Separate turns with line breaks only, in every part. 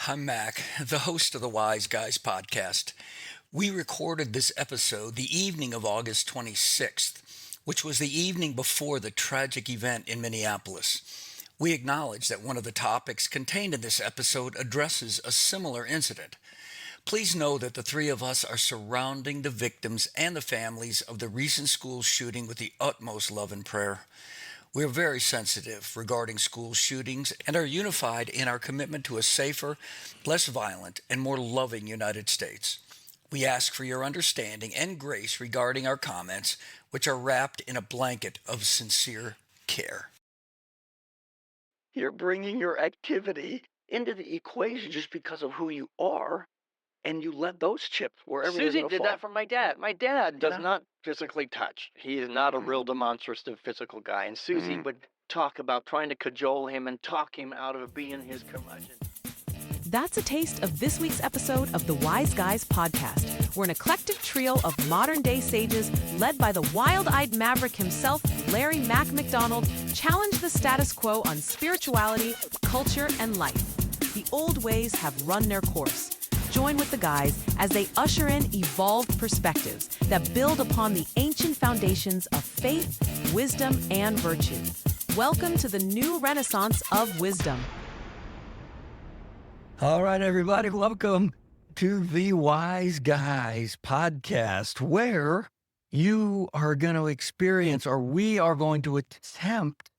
I'm Mac, the host of the Guyz podcast. We recorded this episode the evening of August 26th, which was the evening before the tragic event in Minneapolis. We acknowledge that one of the topics contained in this episode addresses a similar incident. Please know that the three of us are surrounding the victims and the families of the recent school shooting with the utmost love and prayer. We are very sensitive regarding school shootings and are unified in our commitment to a safer, less violent, and more loving United States. We ask for your understanding and grace regarding our comments, which are wrapped in a blanket of sincere care. You're bringing your activity into the equation just because of who you are, and you let those chips wherever they're
Susie
gonna
did
fall.
that for my dad. My dad does
know?
not physically touch. He is not a real demonstrative physical guy. And Susie would talk about trying to cajole him and talk him out of being his curmudgeon.
That's a taste of this week's episode of the Wise Guys podcast. We're an eclectic trio of modern-day sages led by the wild-eyed maverick himself, Larry Mac McDonald, challenge the status quo on spirituality, culture, and life. The old ways have run their course. Join with the guys as they usher in evolved perspectives that build upon the ancient foundations of faith, wisdom, and virtue. Welcome to the new renaissance of wisdom.
All right, everybody, welcome to the Wise Guys podcast, where you are going to experience, or we are going to attempt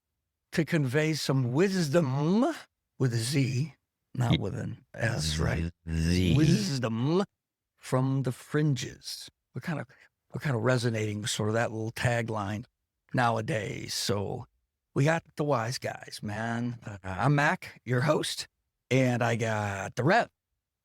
to convey some wisdom with a Z, not with an S, right?
Z.
Wisdom from the fringes. We're kind of resonating with sort of that little tagline nowadays. So we got the Wise Guys, man. I'm Mac, your host. And I got the rep.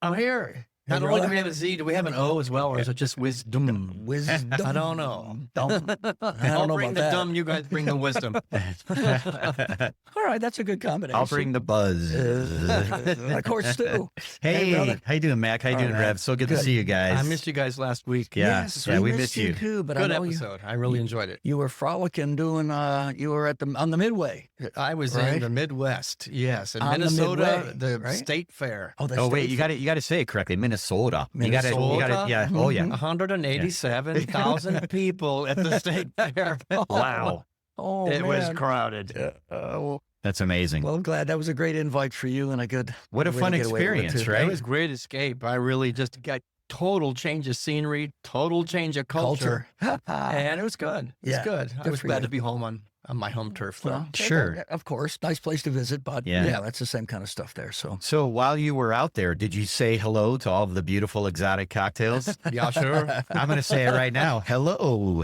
I'm here. Not only do we have a Z, do we have an O as well, or is it just wisdom?
Wisdom.
I don't know.
Dumb. I
I'll
don't know
bring
about
the
that.
dumb, you guys bring the wisdom.
All right, that's a good combination.
I'll bring the buzz.
Of course, too.
Hey,
brother.
how you doing, Mac? How you
All
doing,
right.
Rev? So good to
Good.
see you guys.
I missed you guys last week.
Yeah,
Yes,
yeah, we
missed
missed you.
too. But
Good
I know
episode. I really enjoyed it.
you were frolicking, doing. You were on the Midway.
I was
Right?
in the Midwest, yes, in
On the
Minnesota,
Midway,
the
right?
state fair.
the
Oh wait,
state
you got to say it correctly. Minnesota. You got
Minnesota?
to. Yeah. Oh yeah.
187,000 people at the state fair.
Wow.
Oh,
It was
man.
crowded.
That's amazing.
Well, I'm glad that was a great invite for you and a good.
What a
way
fun
to get away with it,
experience,
too.
right?
It was great escape. I really just got total change of scenery, total change of culture. And it was good. It was
Yeah,
good. I
good
was
for
glad
you.
to be home on my home turf. Though.
Well,
Sure.
Of course, nice place to visit, but
Yeah.
yeah, that's the same kind of stuff there. So
So while you were out there, did you say hello to all of the beautiful exotic cocktails?
Yeah, sure.
I'm going to say it right now. Hello,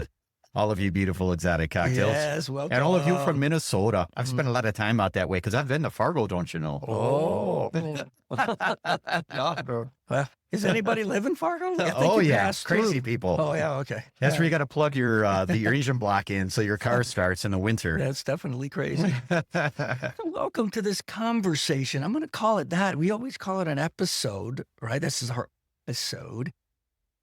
all of you beautiful exotic cocktails.
yes, welcome.
And all of you from Minnesota. I've spent a lot of time out that way because I've been to Fargo, don't you know?
Oh,
No.
well, is anybody live in Fargo? I think
Oh,
you
yeah.
passed
Crazy
through.
people.
Oh yeah, okay.
That's
Yeah,
where you got to plug your Asian block in so your car starts in the winter.
That's definitely crazy. Welcome to this conversation. I'm going to call it that. We always call it an episode, right? This is our episode.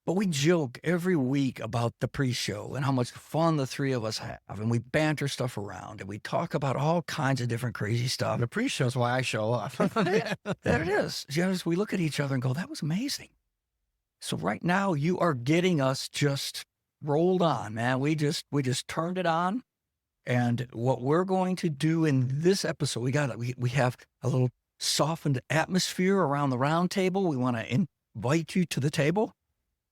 But we joke every week about the pre-show and how much fun the three of us have. And we banter stuff around and we talk about all kinds of different crazy stuff.
The pre-show's why I show up.
There it is. Just we look at each other and go, that was amazing. So right now you are getting us just rolled on, man. We just turned it on. And what we're going to do in this episode, we have a little softened atmosphere around the round table. We want to invite you to the table.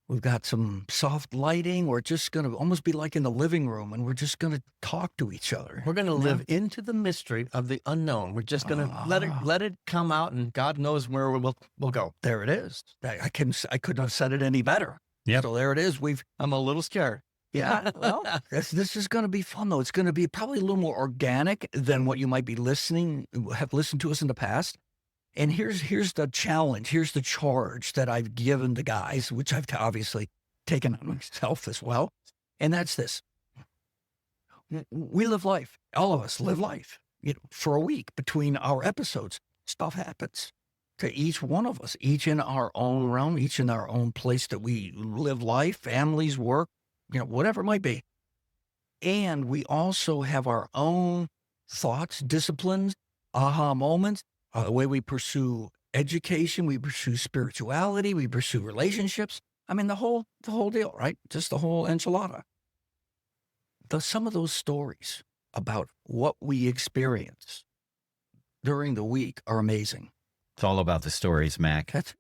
We've got some soft lighting. We're just going to almost be like in the living room, and we're just going to talk to each other.
We're going to live into the mystery of the unknown. We're just going to let it come out, and God knows where we'll go.
There it is. I couldn't have said it any better.
Yep.
So there it is.
I'm a little scared.
Yeah. Well, this is going to be fun though. It's going to be probably a little more organic than what you might be have listened to us in the past. And here's the challenge. Here's the charge that I've given the guys, which I've obviously taken on myself as well. And that's this. We live life. All of us live life. For a week between our episodes, stuff happens to each one of us, each in our own realm, each in our own place that we live life, families, work, whatever it might be. And we also have our own thoughts, disciplines, aha moments, the way we pursue
education, we pursue spirituality, we pursue relationships. I mean, the whole deal, right? Just the whole enchilada. Some of those stories about what we experience during the week are amazing.
It's all about the stories, Mac. It's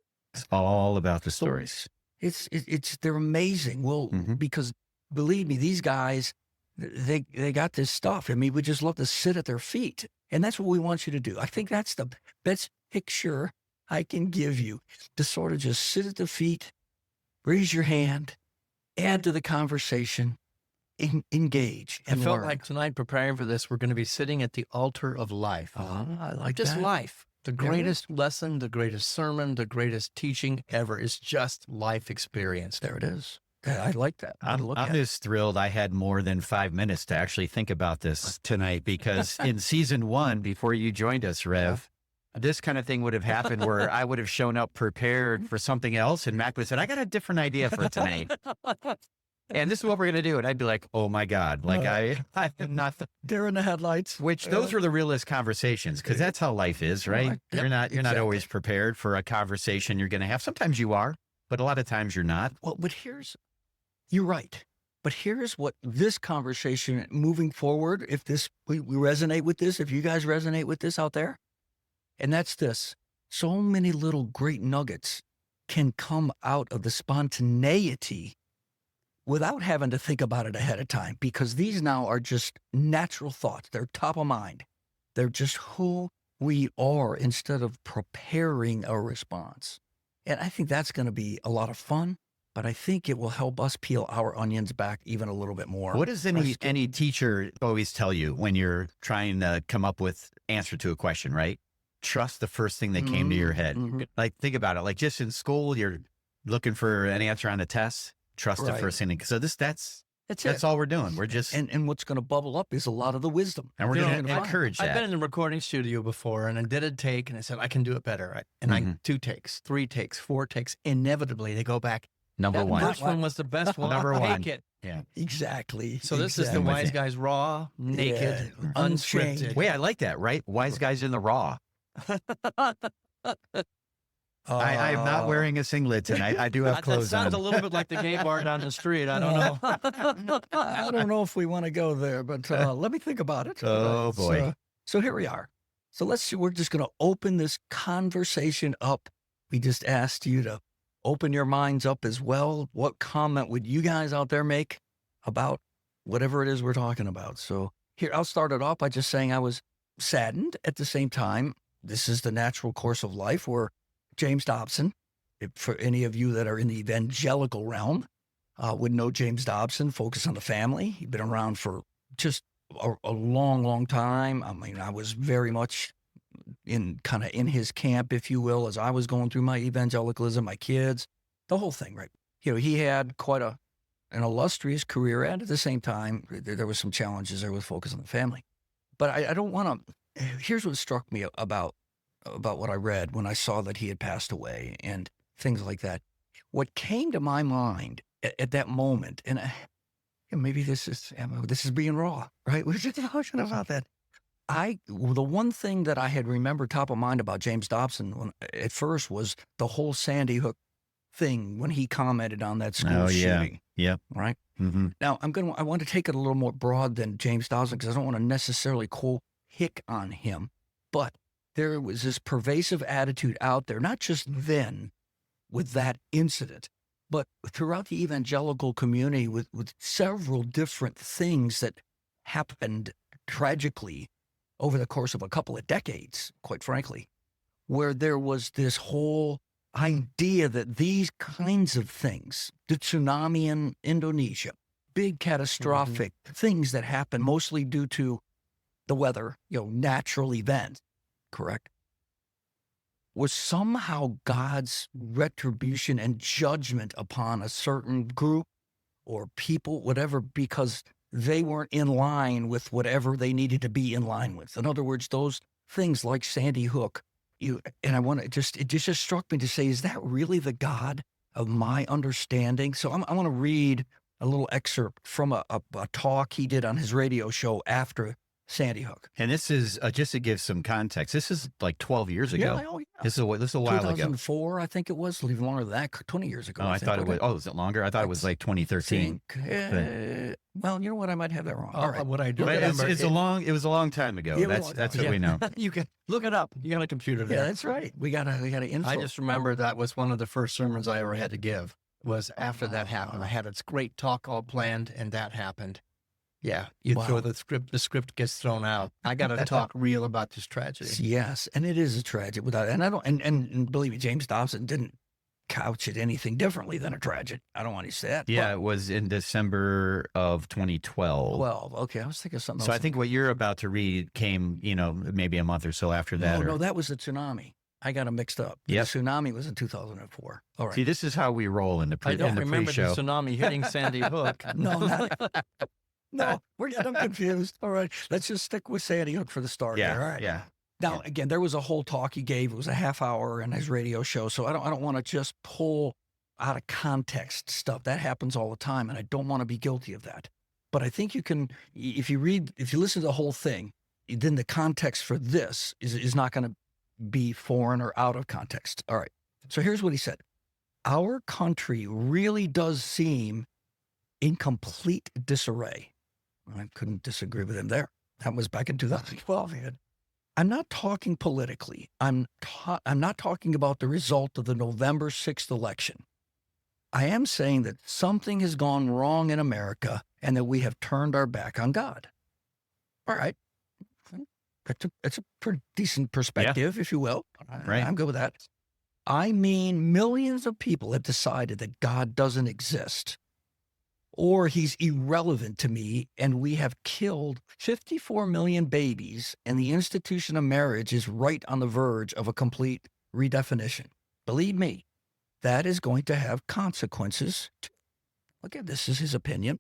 all about the stories.
They're amazing. Well, because believe me, these guys, they got this stuff. I mean, we just love to sit at their feet. And that's what we want you to do. I think that's the best picture I can give you, to sort of just sit at the feet, raise your hand, add to the conversation, engage, and
I felt
learn.
like tonight, preparing for this, we're going to be sitting at the altar of life.
I like
Just
that.
life. The greatest lesson, the greatest sermon, the greatest teaching ever is just life experience.
There it is. Yeah, I like that.
I'm just thrilled I had more than 5 minutes to actually think about this tonight, because in season 1, before you joined us, Rev, this kind of thing would have happened where I would have shown up prepared for something else, and Mac would have said, I got a different idea for tonight. And this is what we're going to do. And I'd be like, oh my God, like I am not.
They're in the headlights.
Which those were the realest conversations, because that's how life is, right?
Yep,
You're not
exactly.
always prepared for a conversation you're going to have. Sometimes you are, but a lot of times you're not.
Well, but you're right. But here's what this conversation moving forward, if we resonate with this, if you guys resonate with this out there, and that's this: so many little great nuggets can come out of the spontaneity without having to think about it ahead of time, because these now are just natural thoughts. They're top of mind. They're just who we are instead of preparing a response. And I think that's going to be a lot of fun, but I think it will help us peel our onions back even a little bit more.
What does any teacher always tell you when you're trying to come up with answer to a question, right? Trust the first thing that came to your head. Like, think about it. Like, just in school, you're looking for an answer on a test. Trust the first thing. So that's all we're doing. We're just
and what's going to bubble up is a lot of the wisdom,
and we're going to encourage that.
I've been in the recording studio before, and I did a take, and I said I can do it better. And I 2 takes, 3 takes, 4 takes. Inevitably, they go back.
Number
That
one.
first one was the best one.
Number one.
Take it.
Yeah.
Exactly.
So this is the wise guys, raw, naked, unscripted.
Wait, I like that, right? Wise guys in the raw. I'm not wearing a singlet tonight. I do have clothes
That sounds
on.
a little bit like the gay bar down the street. I don't know.
I don't know if we want to go there, but let me think about it.
Oh, boy.
So here we are. So we're just going to open this conversation up. We just asked you to open your minds up as well. What comment would you guys out there make about whatever it is we're talking about? So here, I'll start it off by just saying I was saddened. At the same time, this is the natural course of life, where James Dobson, for any of you that are in the evangelical realm, would know James Dobson, Focus on the Family. He'd been around for just a long, long time. I mean, I was very much in his camp, if you will, as I was going through my evangelicalism, my kids, the whole thing, right? You know, he had quite an illustrious career, and at the same time, there was some challenges there with Focus on the Family. But I don't want to. Here's what struck me about what I read when I saw that he had passed away and things like that. What came to my mind at that moment, and maybe this is being raw, right? We're just talking about that. The one thing that I had remembered top of mind about James Dobson at first was the whole Sandy Hook thing when he commented on that school shooting.
Yep.
Right.
Mm-hmm.
Now I want to take it a little more broad than James Dobson, because I don't want to necessarily pick on him, but there was this pervasive attitude out there, not just then with that incident, but throughout the evangelical community with several different things that happened tragically over the course of a couple of decades, quite frankly, where there was this whole idea that these kinds of things, the tsunami in Indonesia, big catastrophic things that happen mostly due to the weather, natural events, correct, was somehow God's retribution and judgment upon a certain group or people, whatever, because they weren't in line with whatever they needed to be in line with. In other words, those things like Sandy Hook, it just struck me to say, is that really the God of my understanding? So I want to read a little excerpt from a talk he did on his radio show after Sandy Hook.
And this is just to give some context. This is like 12 years ago.
Yeah, oh, yeah.
This is a while ago.
2004, I think it was. Even longer than that. 20 years ago.
Oh, I thought it was. Oh, is it longer? I thought it was like 2013.
Well, you know what? I might have that wrong.
All right. What I do
But
remember,
it was a long time ago.
Yeah,
That's what we know.
you can look it up. You got a computer there.
Yeah, that's right. We got to info.
I just remember that was one of the first sermons I ever had to give. Was after that happened. I had a great talk all planned, and that happened. Yeah, you throw the script gets thrown out. I got to talk real about this tragedy.
Yes, and it is a tragedy without, and I don't, and believe me, James Dobson didn't couch it anything differently than a tragedy. I don't want to say that.
Yeah, it was in December of 2012.
12. Okay, I was thinking of something else.
So I think what you're about to read came, maybe a month or so after that.
No, that was the tsunami. I got them mixed up. The tsunami was in 2004. All right.
See, this is how we roll in the
I don't
in the
remember
pre-show.
the tsunami hitting Sandy Hook.
No, we're getting them confused. All right, let's just stick with Sandy Hook for the start.
Yeah,
here. All right.
yeah.
Now, again, there was a whole talk he gave. It was a half hour in his radio show. So I don't want to just pull out of context stuff. That happens all the time, and I don't want to be guilty of that. But I think you can, if you listen to the whole thing, then the context for this is not going to be foreign or out of context. All right. So here's what he said. Our country really does seem in complete disarray. I couldn't disagree with him there. That was back in 2012. I'm not talking politically. I'm not talking about the result of the November 6th election. I am saying that something has gone wrong in America and that we have turned our back on God. All right. It's a pretty decent perspective, if you will.
Right.
I'm good with that. I mean, millions of people have decided that God doesn't exist or he's irrelevant to me, and we have killed 54 million babies, and the institution of marriage is right on the verge of a complete redefinition. Believe me, that is going to have consequences. Look at this is his opinion.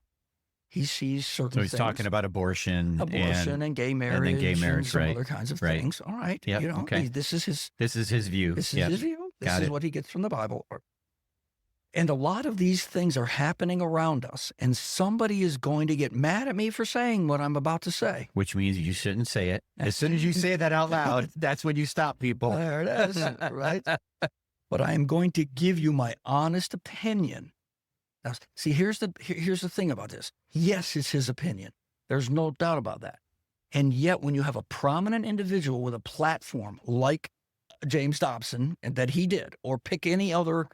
He sees certain
So he's
things.
talking about abortion
and gay marriage,
and then gay marriage,
some
right?
other kinds of
Right.
things. All right,
Yep, okay.
This is his
This is his view.
his view. This
Got
is
it.
what he gets from the Bible. And a lot of these things are happening around us, and somebody is going to get mad at me for saying what I'm about to say.
Which means you shouldn't say it. As soon as you say that out loud, that's when you stop people.
There it is, right? But I am going to give you my honest opinion. Now, see, here's the thing about this. Yes, it's his opinion. There's no doubt about that. And yet, when you have a prominent individual with a platform like James Dobson, and that he did, or pick any other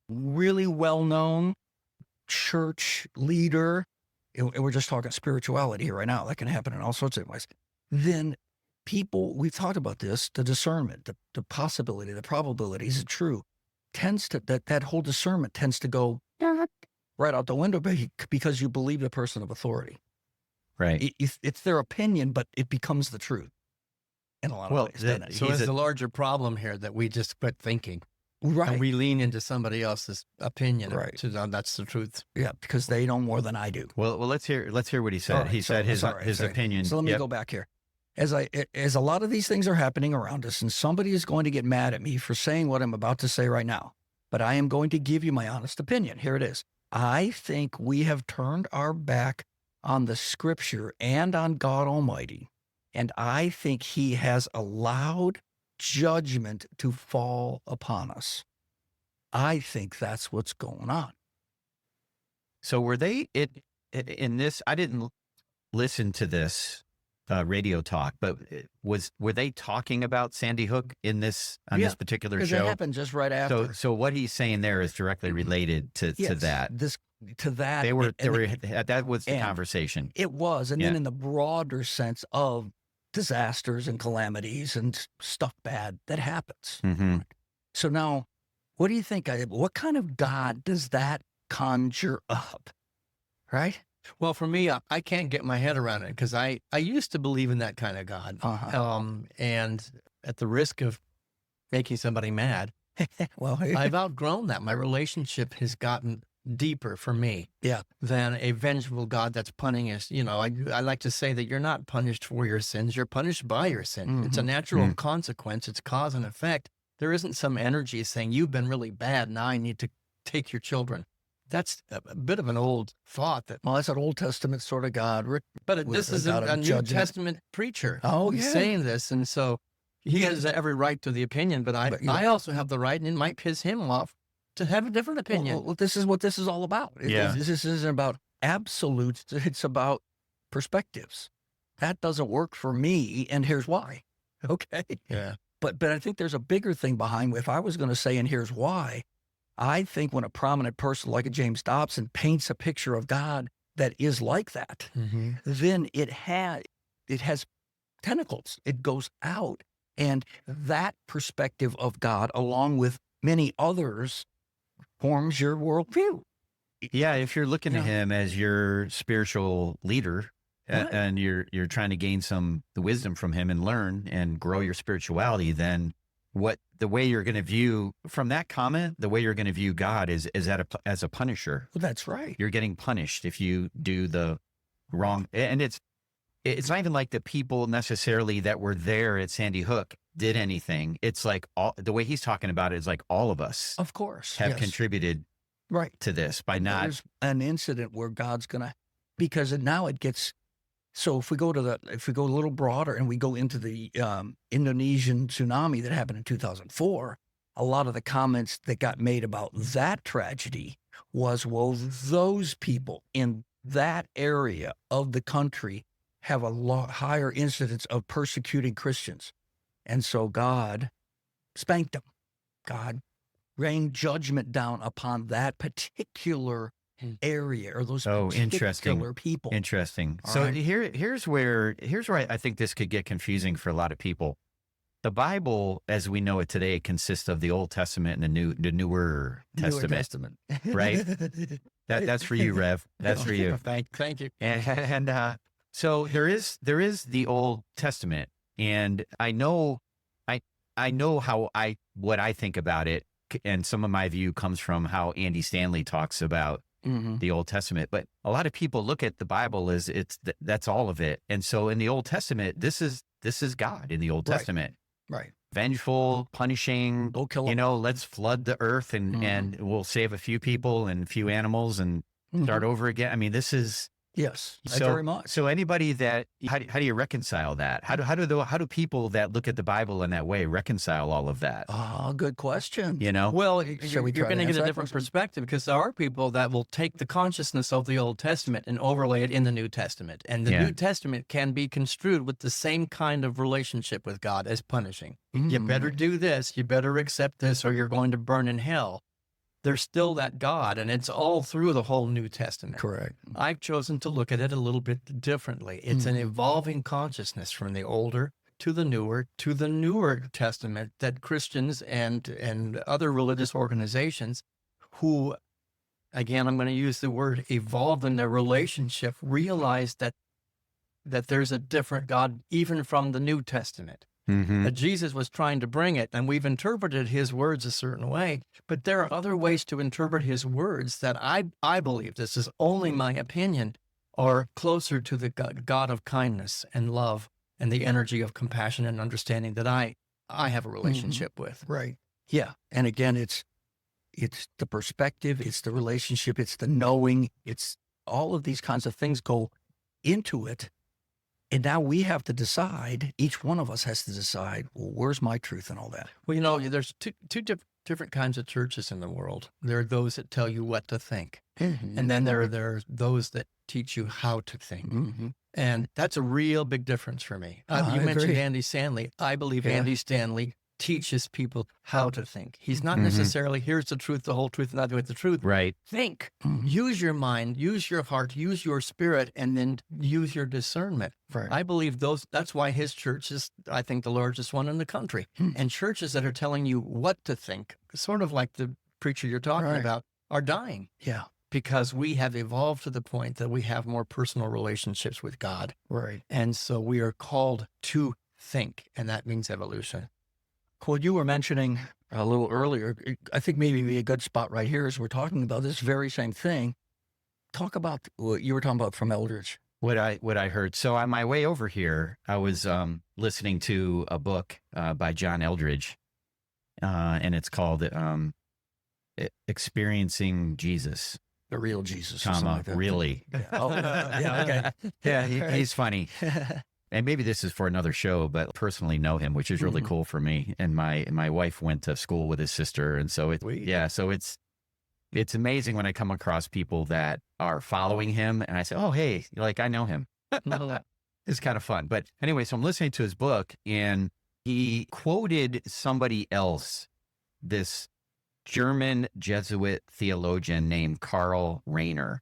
really well-known church leader, and we're just talking spirituality here right now, that can happen in all sorts of ways, then people, we've talked about this, the discernment, the possibility, the probabilities, it's true, tends to, that whole discernment tends to go right out the window because you believe the person of authority.
Right.
It's their opinion, but it becomes the truth in a lot of ways. doesn't it?
So it's the larger problem here that we just quit thinking.
Right.
And we lean into somebody else's opinion.
Right.
That's the truth.
Yeah, because they know more than I do.
Well, let's hear what he said.
All right,
He said his
sorry.
opinion.
So let me
Yep.
go back here. As a lot of these things are happening around us, and somebody is going to get mad at me for saying what I'm about to say right now, but I am going to give you my honest opinion. Here it is. I think we have turned our back on the Scripture and on God Almighty, and I think He has allowed judgment to fall upon us. I think that's what's going on.
So were they in this? I didn't listen to this radio talk, but were they talking about Sandy Hook in this on this particular
Because
show?
it happened just right after.
So what he's saying there is directly related to that. That was the conversation.
It was, and then in the broader sense of disasters and calamities and stuff bad that happens.
Mm-hmm.
So now, what do you think? What kind of God does that conjure up? Right?
Well, for me, I can't get my head around it because I used to believe in that kind of God. And at the risk of making somebody mad,
well,
I've outgrown that. My relationship has gotten deeper for me than a vengeful God that's punishing us. You know, I like to say that you're not punished for your sins. You're punished by your sin.
Mm-hmm.
It's a natural consequence. It's cause and effect. There isn't some energy saying, you've been really bad. Now I need to take your children. that's a bit of an old thought that,
Well, that's an Old Testament sort of God.
but this is a New Testament preacher saying this. And so he has every right to the opinion, but I also have the right, and it might piss him off to have a different opinion.
Well, this is what this is all about. This isn't about absolutes. It's about perspectives. That doesn't work for me, and here's why. Okay.
Yeah.
But I think there's a bigger thing behind. If I was going to say, and here's why, I think when a prominent person like a James Dobson paints a picture of God that is like that, then it has tentacles. It goes out, and that perspective of God, along with many others, forms your worldview.
Yeah, if you're looking at him as your spiritual leader, and you're trying to gain the wisdom from him and learn and grow your spirituality, then the way you're going to view from that comment, the way you're going to view God is as a punisher.
Well, that's right.
You're getting punished if you do the wrong. And it's not even like the people necessarily that were there at Sandy Hook did anything. It's like the way he's talking about it is like all of us,
of course,
have contributed to this by not.
There's an incident where God's going to, because now it gets. So if we go a little broader and we go into the Indonesian tsunami that happened in 2004, a lot of the comments that got made about that tragedy was, well, those people in that area of the country have a lot higher incidence of persecuting Christians. And so God spanked them. God rained judgment down upon that particular area or those particular people.
Interesting.
All
so
right.
here's where I think this could get confusing for a lot of people. The Bible, as we know it today, consists of the Old Testament and the Newer Testament. Right? That's for you, Rev. That's for you.
Thank you.
And so there is the Old Testament, and I know what I think about it, and some of my view comes from how Andy Stanley talks about the Old Testament. But a lot of people look at the Bible as that's all of it. And so in the Old Testament, this is God in the Old Testament.
Right.
Vengeful, punishing,
Go kill 'em.
Let's flood the earth and we'll save a few people and a few animals and start over again. I mean, this is,
yes,
so,
very much.
So anybody that, how do you reconcile that? How do people that look at the Bible in that way reconcile all of that?
Oh, good question.
Well,
Shall we
you're
try
going to
to
get
answer
a
that
different
question?
perspective, because there are people that will take the consciousness of the Old Testament and overlay it in the New Testament. And the New Testament can be construed with the same kind of relationship with God as punishing. You better do this, you better accept this, or you're going to burn in hell. There's still that God, and it's all through the whole New Testament.
Correct.
I've chosen to look at it a little bit differently. It's an evolving consciousness from the older to the newer Testament that Christians and other religious organizations who, again, I'm going to use the word evolved in their relationship, realize that there's a different God even from the New Testament. That Jesus was trying to bring it, and we've interpreted his words a certain way, but there are other ways to interpret his words that I believe, this is only my opinion, are closer to the God of kindness and love and the energy of compassion and understanding that I have a relationship with.
Right. Yeah. And again, it's the perspective, it's the relationship, it's the knowing, it's all of these kinds of things go into it. And now we have to decide, each one of us has to decide, well, where's my truth and all that?
Well, there's two different kinds of churches in the world. There are those that tell you what to think. And then there are those that teach you how to think. And that's a real big difference for me. You mentioned
agree.
Andy Stanley. I believe Andy Stanley teaches people how to think. He's not necessarily, here's the truth, the whole truth, and nothing but the truth.
Right.
Think. Use your mind, use your heart, use your spirit, and then use your discernment.
Right.
I believe that's why his church is, I think, the largest one in the country. And churches that are telling you what to think, sort of like the preacher you're talking about, are dying.
Yeah.
Because we have evolved to the point that we have more personal relationships with God.
Right.
And so we are called to think, and that means evolution.
Well, you were mentioning a little earlier, I think maybe be a good spot right here as we're talking about this very same thing. Talk about what you were talking about from Eldridge.
What I heard. So on my way over here, I was listening to a book by John Eldridge, and it's called Experiencing Jesus.
The real Jesus. Or something
comma,
like that.
really.
Yeah. Oh, yeah. Okay.
Yeah, he's funny. And maybe this is for another show, but personally know him, which is really
Mhm.
cool for me. And my wife went to school with his sister. And so
Sweet.
it's amazing when I come across people that are following him and I say, oh, hey, like I know him. It's kind of fun. But anyway, so I'm listening to his book and he quoted somebody else, this German Jesuit theologian named Karl Rahner.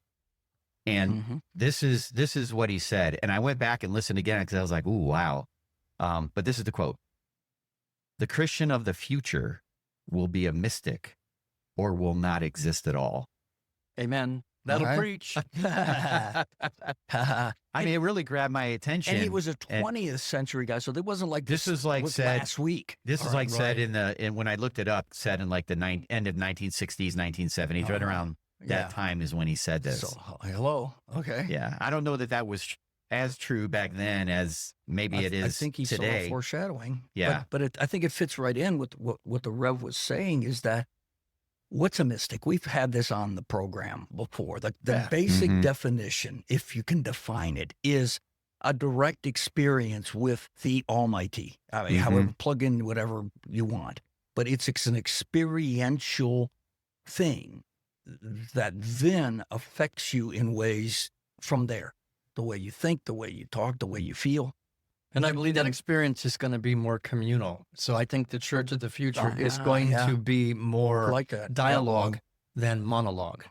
And
Mhm.
this is what he said. And I went back and listened again because I was like, ooh, wow. But this is the quote. The Christian of the future will be a mystic or will not exist at all.
Amen. That'll
right.
preach.
I mean, it really grabbed my attention.
And he was a 20th century guy, so it wasn't like
This is like
was
said
last week.
This is
All
like
right,
said
right.
in when I looked it up, said in like the end of 1960s, 1970s, right around
Yeah.
that time is when he said this.
So hello. Okay.
Yeah, I don't know that was as true back then as maybe it is
I think he saw
today.
a foreshadowing.
Yeah.
But I think it fits right in with what the Rev was saying is that what's a mystic? We've had this on the program before. The basic
Mhm.
definition, if you can define it, is a direct experience with the Almighty. I mean, however, plug in whatever you want. But it's an experiential thing that then affects you in ways from there. The way you think, the way you talk, the way you feel.
And I believe that experience is going to be more communal. So I think the church of the future is going
yeah.
to be more
Like that.
dialogue than monologue.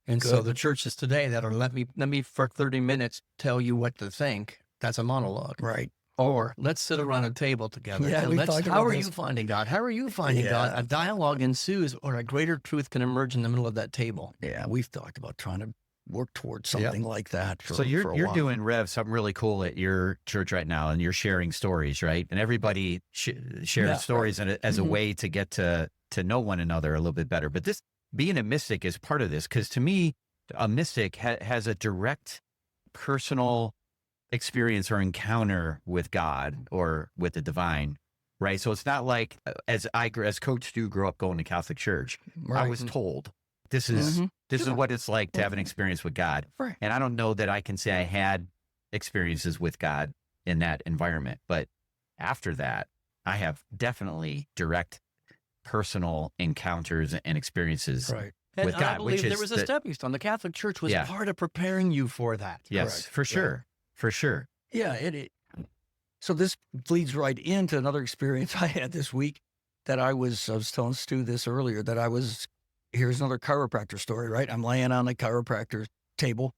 And so
Good.
the churches today that are let me for 30 minutes tell you what to think, that's a monologue.
Right.
Or let's sit around a table together.
Yeah,
and
we
let's,
talked
how
about
are
this.
you finding God? How are you finding God?
Yeah.
A dialogue ensues, or a greater truth can emerge in the middle of that table.
Yeah, we've talked about trying to work towards something like that. For,
So
for
you're
a while.
doing, Rev, something really cool at your church right now, and you're sharing stories, right? And everybody shares
Yeah,
stories as a
Mhm.
way to get to know one another a little bit better. But this being a mystic is part of this because to me, a mystic has a direct personal experience or encounter with God or with the divine, right? So it's not like as Coach Stu grew up going to Catholic church, I
Right.
was told this is
Mhm.
this is
Sure.
what it's like to have an experience with God.
Right.
And I don't know that I can say I had experiences with God in that environment, but after that, I have definitely direct personal encounters and experiences.
Right.
And
With
I
God,
believe
which
there
is
was a
the-
stepping stone. The Catholic Church was
Yeah.
part of preparing you for that.
Yes,
Correct.
for
Right.
sure. For sure.
Yeah, so this leads right into another experience I had this week that I was telling Stu this earlier, that here's another chiropractor story, right? I'm laying on the chiropractor table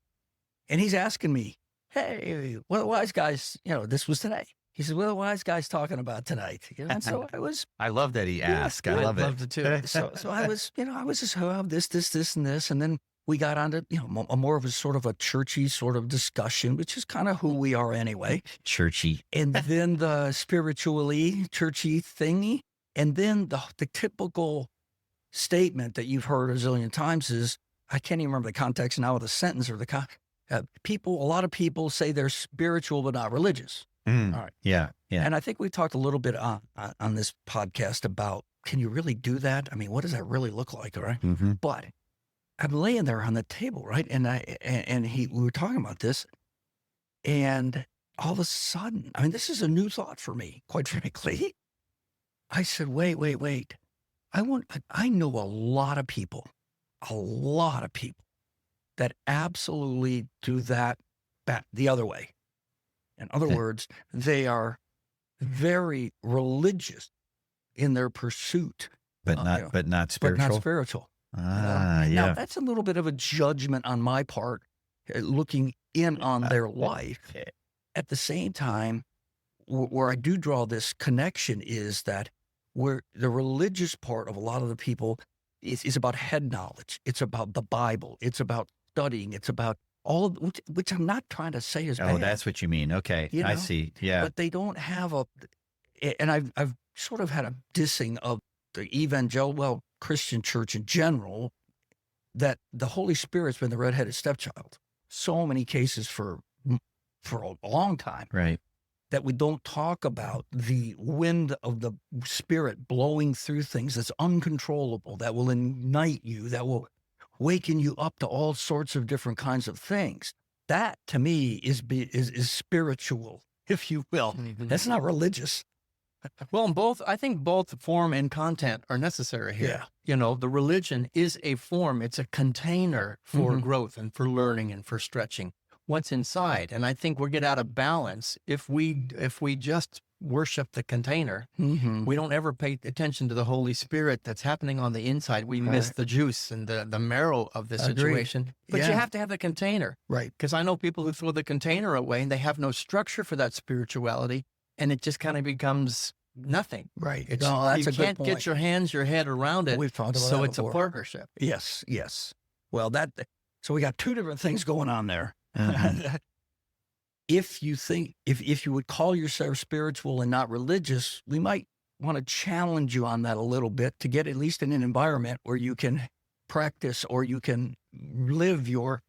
and he's asking me, hey, what are the wise guys, this was today. He said, what are the wise guys talking about tonight? And so I was,
I love that he asked. I love it.
loved it too.
so I was, I was just, this, and this. And then we got onto, more of a sort of a churchy sort of discussion, which is kind of who we are anyway.
Churchy.
And then the spiritually churchy thingy. And then the typical statement that you've heard a zillion times is, I can't even remember the context now of the sentence or a lot of people say they're spiritual but not religious.
Mm,
All right.
Yeah. Yeah.
And I think we talked a little bit on this podcast about, can you really do that? I mean, what does that really look like? All right.
Mm-hmm.
But I'm laying there on the table, right? And we were talking about this, and all of a sudden, I mean, this is a new thought for me, quite frankly. I said, wait. I know a lot of people that absolutely do that the other way. In other words, they are very religious in their pursuit,
But not
but
spiritual.
not spiritual.
Ah,
Now,
yeah.
that's a little bit of a judgment on my part, looking in on their life. At the same time, where I do draw this connection is that where the religious part of a lot of the people is about head knowledge. It's about the Bible. It's about studying. It's about all of which I'm not trying to say is
Oh,
bad.
that's what you mean. Okay.
You
I
know,
see. Yeah.
But they don't have and I've sort of had a dissing of the evangelical Christian church in general, that the Holy Spirit's been the redheaded stepchild. So many cases for a long time,
Right.
that we don't talk about the wind of the Spirit blowing through things that's uncontrollable, that will ignite you, that will waking you up to all sorts of different kinds of things. That to me is spiritual, if you will. That's not religious.
Well, I think both form and content are necessary here.
Yeah.
You know, the religion is a form. It's a container for growth and for learning and for stretching what's inside. And I think we'll get out of balance if we just worship the container. We don't ever pay attention to the Holy Spirit that's happening on the inside. We miss the juice and the marrow of the situation. But you have to have the container.
Right.
Because I know people who throw the container away and they have no structure for that spirituality. And it just kind of becomes nothing.
Right.
It's,
No, that's
you
a good
can't
point.
get your head around it.
We've talked about
so
that
it's
before.
a partnership.
Yes. Well, so we got two different things going on there. If you think, if you would call yourself spiritual and not religious, we might want to challenge you on that a little bit to get at least in an environment where you can practice or you can live your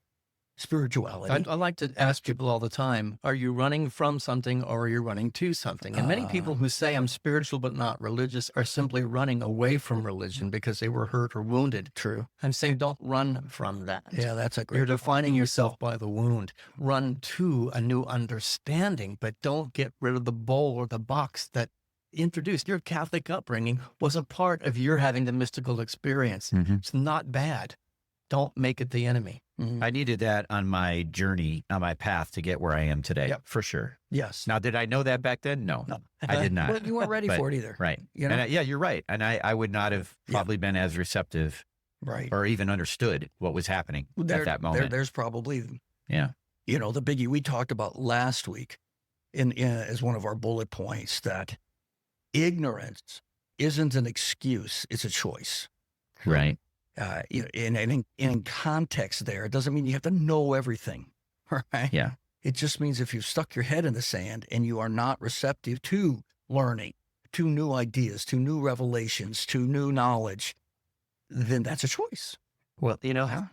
spirituality.
I like to ask people all the time, are you running from something or are you running to something? And many people who say I'm spiritual but not religious are simply running away from religion because they were hurt or wounded.
True.
I'm saying don't run from that.
Yeah, that's a great
You're defining yourself by the wound. Run to a new understanding, but don't get rid of the bowl or the box that introduced. Your Catholic upbringing was a part of your having the mystical experience. It's not bad. Don't make it the enemy.
I needed that on my journey, on my path to get where I am today, for sure.
Yes.
Now, did I know that back then? No, I did not.
Well, you weren't ready
But-
for it either.
Right.
You know?
And yeah, you're right. And I would not have probably been as receptive
Right.
or even understood what was happening at that moment.
There's probably,
Yeah.
you know, the biggie we talked about last week in as one of our bullet points, that ignorance isn't an excuse, it's a choice.
Right.
In context there, it doesn't mean you have to know everything, right?
Yeah.
It just means if you've stuck your head in the sand and you are not receptive to learning, to new ideas, to new revelations, to new knowledge, then that's a choice.
Well, you know,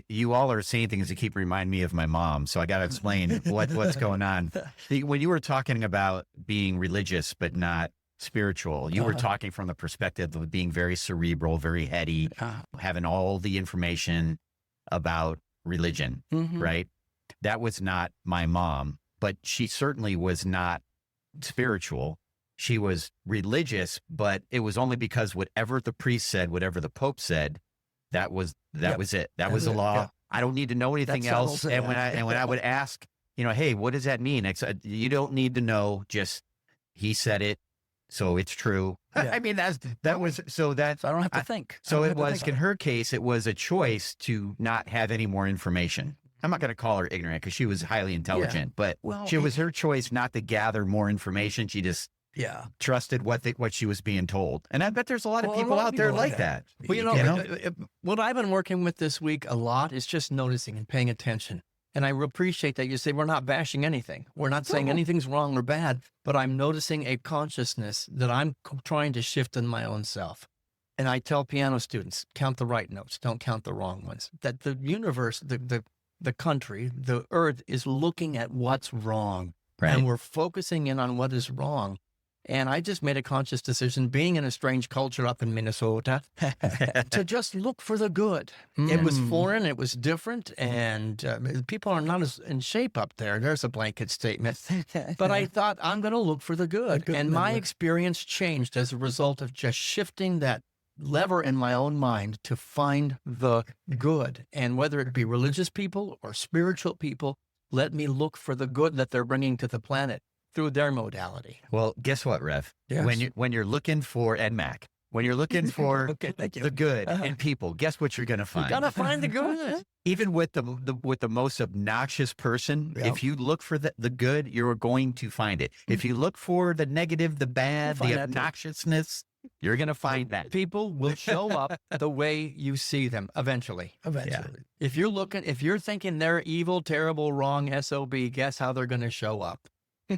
you all are saying things that keep reminding me of my mom. So I got to explain what's going on. When you were talking about being religious, but not spiritual, you were talking from the perspective of being very cerebral, very heady, having all the information about religion, right? That was not my mom, but she certainly was not spiritual. She was religious, but it was only because whatever the priest said, whatever the Pope said, that was it. That was the law.
Yeah.
I don't need to know anything else. And when I would ask, you know, hey, what does that mean? You don't need to know. Just he said it, so it's true.
Yeah.
I mean, that was
So I don't have to think.
So
I
it
don't have to
was,
think
in her case, it was a choice to not have any more information. I'm not going to call her ignorant because she was highly intelligent, but
Well,
it was her choice not to gather more information. She just trusted what she was being told. And I bet there's a lot of people out there like that.
Well, you know, what I've been working with this week a lot is just noticing and paying attention. And I appreciate that you say we're not bashing anything. We're not saying anything's wrong or bad, but I'm noticing a consciousness that I'm trying to shift in my own self. And I tell piano students, count the right notes, don't count the wrong ones. That the universe, the country, the earth is looking at what's wrong.
Right.
And we're focusing in on what is wrong. And I just made a conscious decision, being in a strange culture up in Minnesota, to just look for the good. It was foreign, it was different, and people are not as in shape up there. There's a blanket statement. But I thought, I'm going to look for the good. And my experience changed as a result of just shifting that lever in my own mind to find the good. And whether it be religious people or spiritual people, let me look for the good that they're bringing to the planet through their modality.
Well, guess what, Rev?
Yes.
When you're looking for Ed Mac, when you're looking for the good in people, guess what you're going to find?
You gotta find the good.
Even with the most obnoxious person, if you look for the good, you're going to find it. If you look for the negative, the bad, the obnoxiousness, you're going to find that.
People will show up the way you see them eventually.
Eventually.
If you're thinking they're evil, terrible, wrong, SOB, guess how they're going to show up.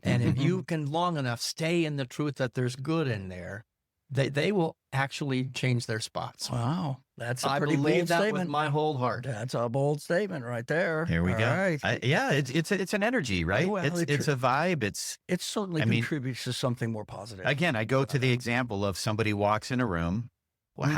And if you can long enough stay in the truth that there's good in there, they will actually change their spots.
Wow. That's a
I
pretty
believe
bold
that
statement.
with my whole heart.
That's a bold statement right there.
Here we
All
go.
right.
It's an energy, right?
Well,
it's a vibe.
It certainly contributes to something more positive.
Again, I go to the example of somebody walks in a room. Well,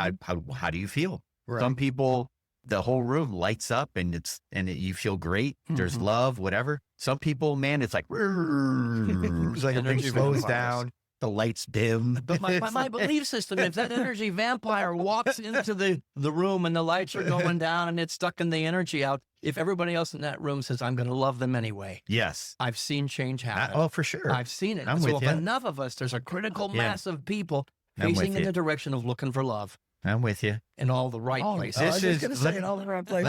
how do you feel? Some people, the whole room lights up and you feel great. There's love, whatever. Some people, man, it's like, it's like everything slows down. The lights dim.
But my belief system, if that energy vampire walks into the room and the lights are going down and it's sucking the energy out, if everybody else in that room says, I'm going to love them anyway.
Yes.
I've seen change happen.
Oh, for sure.
I've seen it.
I'm
so
with
if
you.
enough of us, there's a critical mass of people
I'm with
facing in
you.
the direction of looking for love
I'm with you.
in all the right places.
I was
This
just going to say in all the right places.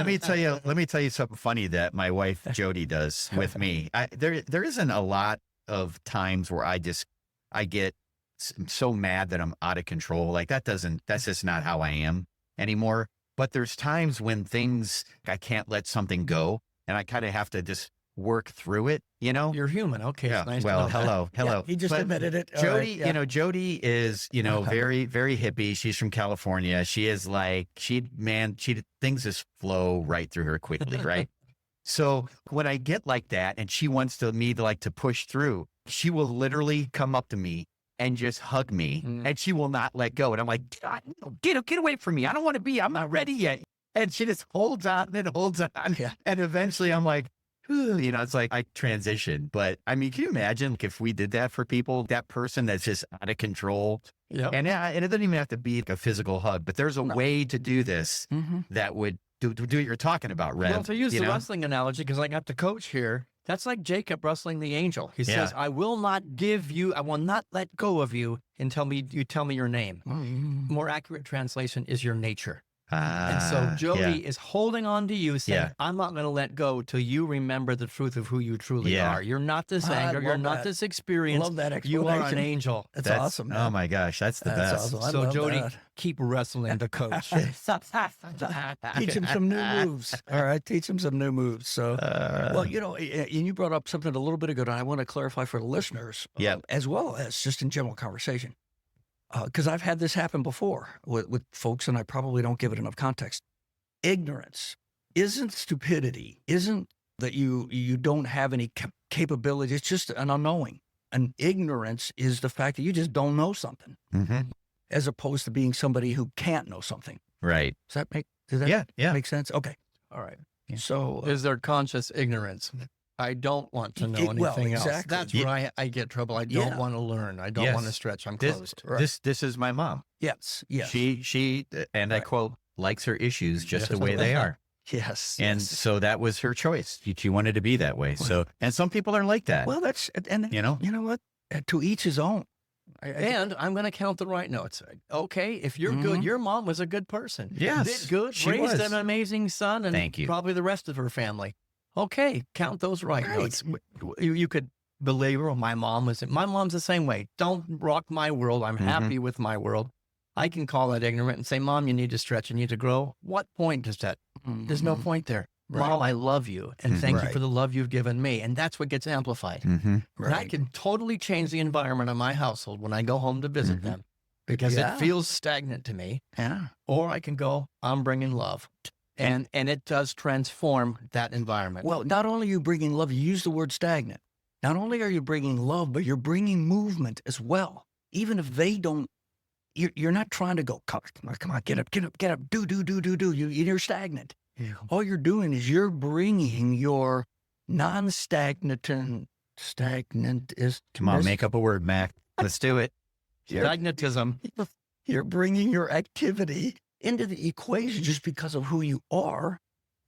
Let me tell you something funny that my wife Jody does with me. There isn't a lot of times where I get so mad that I'm out of control. Like that's just not how I am anymore. But there's times when I can't let something go and I kind of have to just work through it, you know?
You're human. Okay.
Yeah.
It's nice
Well,
to know that.
hello.
He just
But
admitted it. All
Jody,
right, yeah.
Jody is, very, very hippie. She's from California. She is like, things just flow right through her quickly, right? So when I get like that and she wants me to push through, she will literally come up to me and just hug me and she will not let go. And I'm like, God, no, get away from me. I'm not ready yet. And she just holds on and holds on.
Yeah.
And eventually I'm like, it's like I transition. But I mean, can you imagine if we did that for people, that person that's just out of control?
Yeah.
And it doesn't even have to be like a physical hug, but there's a way to do this that would do what you're talking about, Rev.
Well, to use the
know?
wrestling analogy, because I got the coach here, that's like Jacob wrestling the angel. He says, I will not let go of you until you tell me your name. More accurate translation is your nature. And so Jody is holding on to you, saying, I'm not going to let go till you remember the truth of who you truly are. You're not this anger. You're not this experience.
Love that
You are an
explanation.
angel.
That's awesome.
Oh my gosh, that's the best.
Awesome. I
So
love
Jody,
that.
keep wrestling the coach.
Teach him some new moves. All right, teach him some new moves. So, well, and you brought up something a little bit ago, and I want to clarify for the listeners, as well as just in general conversation, because I've had this happen before with folks, and I probably don't give it enough context. Ignorance isn't stupidity, isn't that you don't have any capability. It's just an unknowing. And ignorance is the fact that you just don't know something, as opposed to being somebody who can't know something.
Right.
Does that
Yeah.
make sense? Okay.
All right.
Yeah. So
Is there conscious ignorance? I don't want to know anything
well,
else.
exactly.
That's where I get trouble. I don't want to learn. I don't want to stretch. I'm closed.
This is my mom.
yes.
She and I quote, likes her issues just the way they are.
Yes.
And so that was her choice. She wanted to be that way. So, and some people are like that.
Well, that's, and
you know
what? To each his own.
And I'm going to count the right notes. Okay, if you're good, your mom was a good person.
Yes,
Did good,
she
raised
was.
an amazing son, and
Thank you.
probably the rest of her family. Okay, count those right notes. You could believe her. My mom's the same way. Don't rock my world. I'm happy with my world. I can call that ignorant and say, Mom, you need to stretch, you need to grow. What point is that? There's no point there.
Right.
Mom, I love you, and thank you for the love you've given me. And that's what gets amplified. And I can totally change the environment of my household when I go home to visit them, because it feels stagnant to me.
Yeah.
Or I can go, I'm bringing love. And it does transform that environment.
Well, not only are you bringing love, you use the word stagnant. Not only are you bringing love, but you're bringing movement as well. Even if they don't, you're not trying to go, come on, get up, do. You're stagnant.
Yeah.
All you're doing is you're bringing your non-stagnant, stagnant is.
Come on, make up a word, Mac. Let's do it.
Stagnatism.
You're bringing your activity into the equation just because of who you are,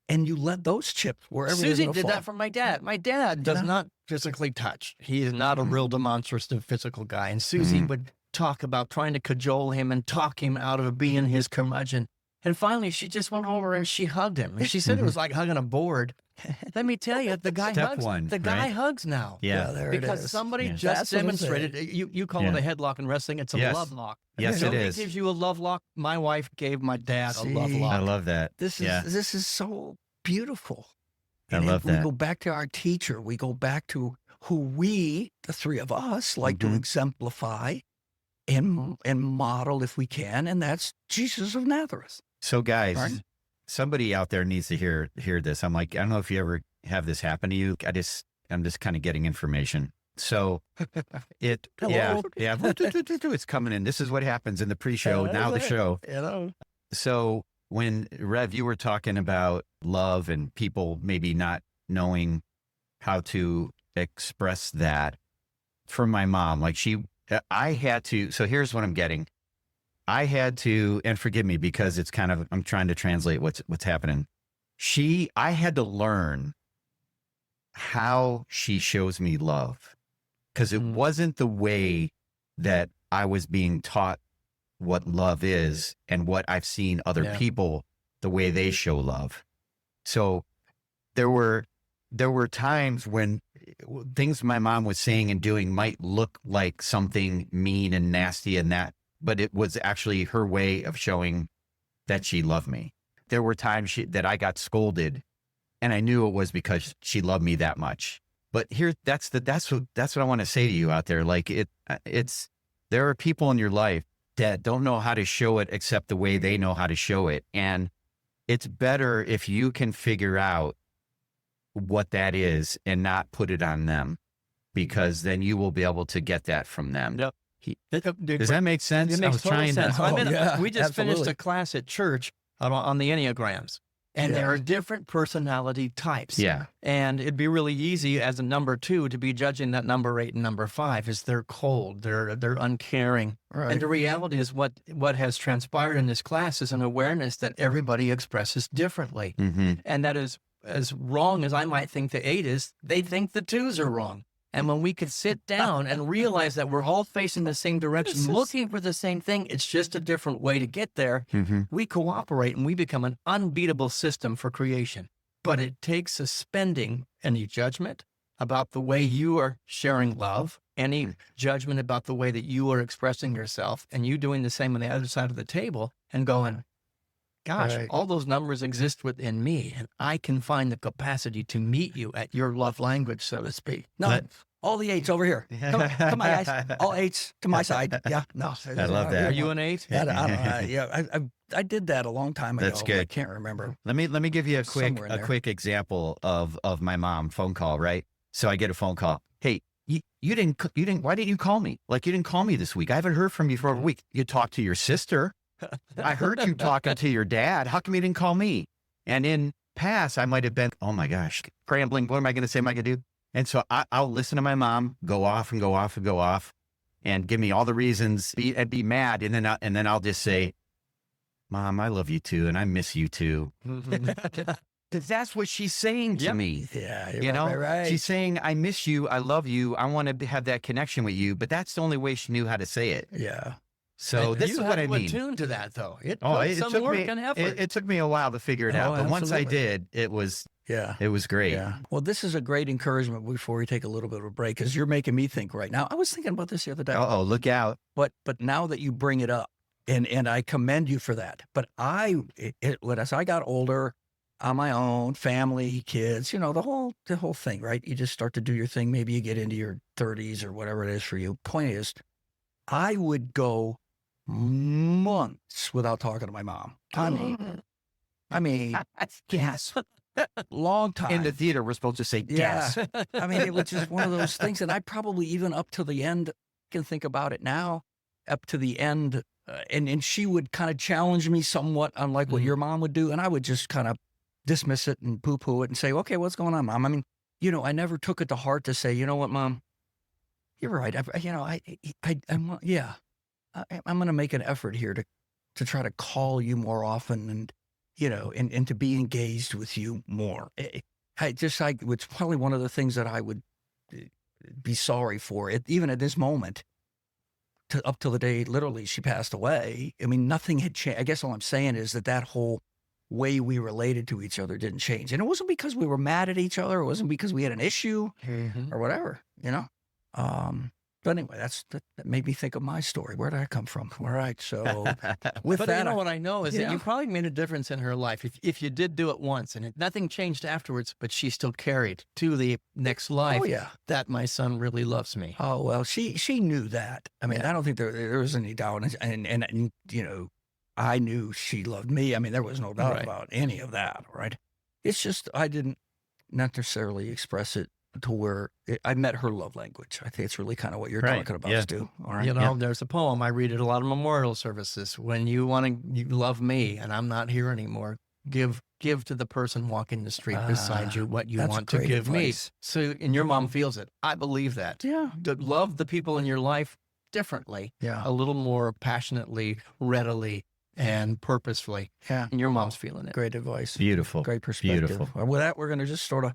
and you let those chips wherever they're
Susie
gonna
did
fall.
that for my dad. My dad does not physically touch. He is not a real demonstrative physical guy. And Susie would talk about trying to cajole him and talk him out of being his curmudgeon. And finally, she just went over and she hugged him. And she said it was like hugging a board. Let me tell you, the guy
Step
hugs.
one,
The guy
right?
hugs now.
Yeah.
there it
Because
is.
somebody
Yeah.
just
That's what I'm
demonstrated. You call it a headlock in wrestling. It's a
Yes.
love lock.
Yes, it
Somebody
is.
gives you a love lock. My wife gave my dad a love
See?
lock.
I love that.
This is so beautiful.
I
And
love
we
that.
go back to our teacher. We go back to who we, the three of us, like to exemplify and model if we can, and that's Jesus of Nazareth.
So guys,
Right.
somebody out there needs to hear this. I'm like, I don't know if you ever have this happen to you. I'm just kind of getting information. So
Hello?
it's coming in. This is what happens in the pre-show, now the show.
You know,
So when Rev, you were talking about love and people maybe not knowing how to express that. For my mom, like I had to, so here's what I'm getting. I had to, and forgive me because it's kind of, I'm trying to translate what's happening. I had to learn how she shows me love, because it wasn't the way that I was being taught what love is and what I've seen other people, the way they show love. So there were times when things my mom was saying and doing might look like something mean and nasty and that, but it was actually her way of showing that she loved me. There were times that I got scolded and I knew it was because she loved me that much. But here, that's what I want to say to you out there. Like there are people in your life that don't know how to show it except the way they know how to show it. And it's better if you can figure out what that is and not put it on them, because then you will be able to get that from them.
Yep.
Does that make sense?
It makes total sense. We just finished
absolutely.
a class at church on the Enneagrams, and there are different personality types.
Yeah.
And it'd be really easy as a number 2 to be judging that number 8 and number 5 is they're cold, they're uncaring.
Right.
And the reality is what has transpired in this class is an awareness that everybody expresses differently.
Mm-hmm.
And that is, as wrong as I might think the 8 is, they think the 2s are wrong. And when we could sit down and realize that we're all facing the same direction, looking for the same thing, it's just a different way to get there.
Mm-hmm.
We cooperate and we become an unbeatable system for creation. But it takes suspending any judgment about the way you are sharing love, any judgment about the way that you are expressing yourself, and you doing the same on the other side of the table and going, gosh,
Right.
all those numbers exist within me, and I can find the capacity to meet you at your love language, so to speak.
No, all the 8s over here. Come on, guys. All 8s to my side. Yeah, no.
I love that.
Are you an 8?
I don't know. I did that a long time ago.
That's good.
I can't remember.
Let me give you a
Somewhere in there.
quick example of my mom phone call, right? So I get a phone call. Hey, you didn't, why didn't you call me? Like, you didn't call me this week. I haven't heard from you for a week. You talked to your sister. I heard you talking to your dad. How come you didn't call me? And in past, I might have been, oh my gosh, scrambling. What am I going to say? Am I going to do? And so I'll listen to my mom go off and give me all the reasons and be mad. And then I'll just say, Mom, I love you too. And I miss you too. Because that's what she's saying to me.
Yeah,
You know,
right.
she's saying, I miss you. I love you. I want to have that connection with you. But that's the only way she knew how to say it.
Yeah.
So
And
this
you
is what I
have
mean.
attuned to that, though. It
Oh,
took
it
some
took
work
me.
and effort.
It took me a while to figure it
Oh,
out, but once I
absolutely.
did, it was
Yeah.
great.
Yeah. Well, this is a great encouragement before we take a little bit of a break, because you're making me think right now. I was thinking about this the other day.
Oh, look out!
But now that you bring it up, and I commend you for that. But as I got older, on my own, family, kids, the whole thing, right? You just start to do your thing. Maybe you get into your 30s or whatever it is for you. Point is, I would go months without talking to my mom. I mean, yes, long time.
In the theater, we're supposed to say
Yeah.
yes.
I mean, it was just one of those things. And I probably even up to the end can think about it now, up to the end. And she would kind of challenge me somewhat, unlike what your mom would do. And I would just kind of dismiss it and poo-poo it and say, okay, what's going on, Mom? I mean, I never took it to heart to say, you know what, Mom, you're right. I'm going to make an effort here to try to call you more often and, and to be engaged with you more. It's probably one of the things that I would be sorry for it, even at this moment, up till the day literally she passed away. I mean, nothing had changed. I guess all I'm saying is that whole way we related to each other didn't change. And it wasn't because we were mad at each other. It wasn't because we had an issue or whatever, But anyway, that made me think of my story. Where did I come from? All right. So with
But
that,
you know what I know is that
Yeah.
you probably made a difference in her life if you did do it once and nothing changed afterwards, but she still carried to the next life.
oh yeah.
That my son really loves me.
Oh, well, she knew that. I mean,
Yeah.
I don't think there was any doubt. And I knew she loved me. I mean, there was no doubt
Right.
about any of that, right? It's just I didn't necessarily express it to where I met her love language. I think it's really kind of what you're
Right,
talking about,
yeah.
Stu. All right.
You know, there's a poem I read at a lot of memorial services. When you love me and I'm not here anymore, give to the person walking the street beside you what you
that's
want to
great
give
advice.
me. So, and your mom feels it. I believe that.
Yeah.
To love the people in your life differently,
Yeah.
a little more passionately, readily, and purposefully.
Yeah.
And your mom's feeling it.
Great advice.
Beautiful.
Great perspective.
Beautiful.
Well, with that, we're going to just sort of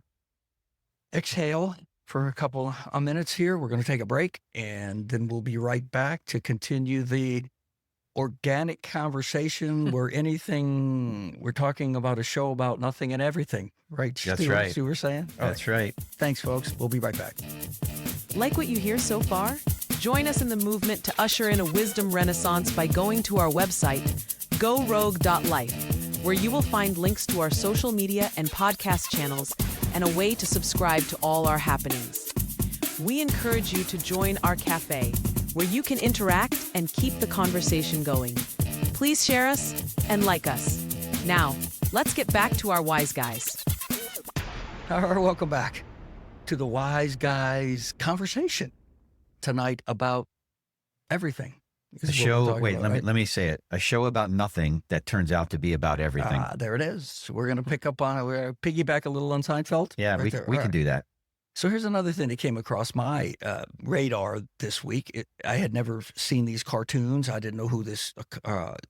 exhale for a couple of minutes here. We're going to take a break, and then we'll be right back to continue the organic conversation where we're talking about a show about nothing and everything, right?
That's
Stu?
right.
See what we're saying? All
That's right.
Thanks, folks. We'll be right back.
Like what you hear so far? Join us in the movement to usher in a wisdom renaissance by going to our website, gorogue.life, where you will find links to our social media and podcast channels and a way to subscribe to all our happenings. We encourage you to join our cafe, where you can interact and keep the conversation going. Please share us and like us. Now, let's get back to our Wise Guys.
All right, welcome back to the Wise Guys conversation tonight about everything.
A show. Wait, let me say it. A show about nothing that turns out to be about everything.
There it is. We're going to pick up on it. We're going to piggyback a little on Seinfeld.
Yeah,
right
we
there.
can
All right.
do that.
So here's another thing that came across my radar this week. I had never seen these cartoons. I didn't know who this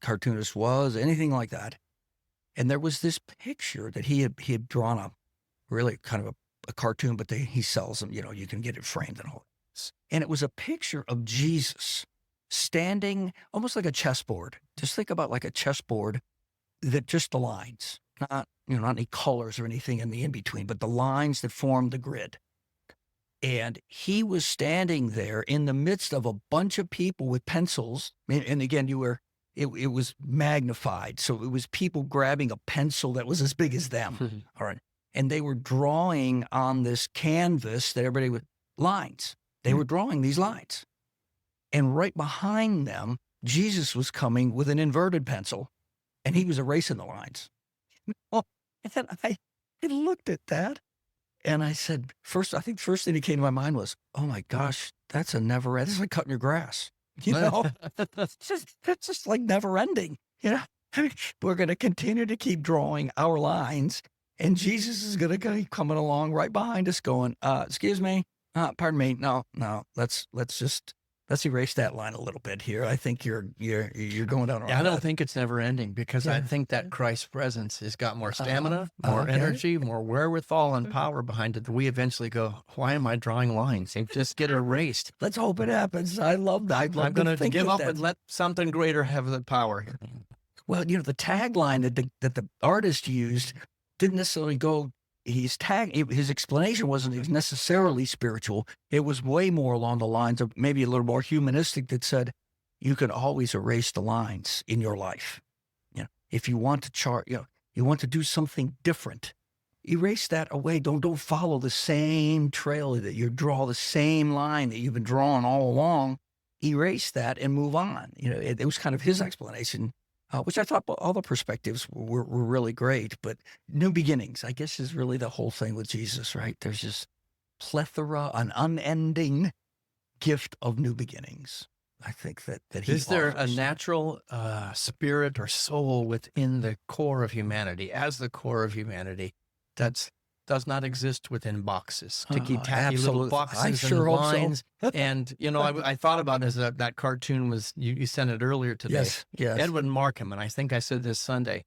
cartoonist was, anything like that. And there was this picture that he had drawn up, really kind of a cartoon, but he sells them. You know, you can get it framed and all. And it was a picture of Jesus standing almost like a chessboard. Just think about like a chessboard, that just the lines, not any colors or anything in the in-between, but the lines that form the grid. And he was standing there in the midst of a bunch of people with pencils. And again, it was magnified. So it was people grabbing a pencil that was as big as them. All right. And they were drawing on this canvas that everybody with lines. They were drawing these lines. And right behind them, Jesus was coming with an inverted pencil, and he was erasing the lines. Oh, and I looked at that, and I said, first thing that came to my mind was, oh my gosh, that's a never end. This is like cutting your grass. You know, it's just like never ending. You know, I mean, we're going to continue to keep drawing our lines, and Jesus is going to keep coming along right behind us, going, "Excuse me, pardon me, no, let's erase that line a little bit here. I think you're going down.
Yeah, I don't think it's never ending, because I think that Christ's presence has got more stamina, more energy, more wherewithal and power behind it. We eventually go, why am I drawing lines? They just get erased.
Let's hope it happens. I love that.
I'm going to give up and let something greater have the power.
Well, the tagline that the artist used didn't necessarily go. His explanation wasn't necessarily spiritual. It was way more along the lines of maybe a little more humanistic, that said, you can always erase the lines in your life. If you want to you want to do something different, erase that away. Don't follow the same trail that you draw, the same line that you've been drawing all along. Erase that and move on. It was kind of his explanation. Which I thought all the perspectives were really great. But new beginnings, I guess, is really the whole thing with Jesus, right? There's this plethora, an unending gift of new beginnings. I think that he
Is there a
offers.
natural spirit or soul within the core of humanity, as the core of humanity, that does not exist within boxes, to keep tacky little
absolutely.
boxes
I
and
sure hope so.
lines? And, I thought about it as that cartoon was, you sent it earlier today.
Yes.
Edwin Markham, and I think I said this Sunday,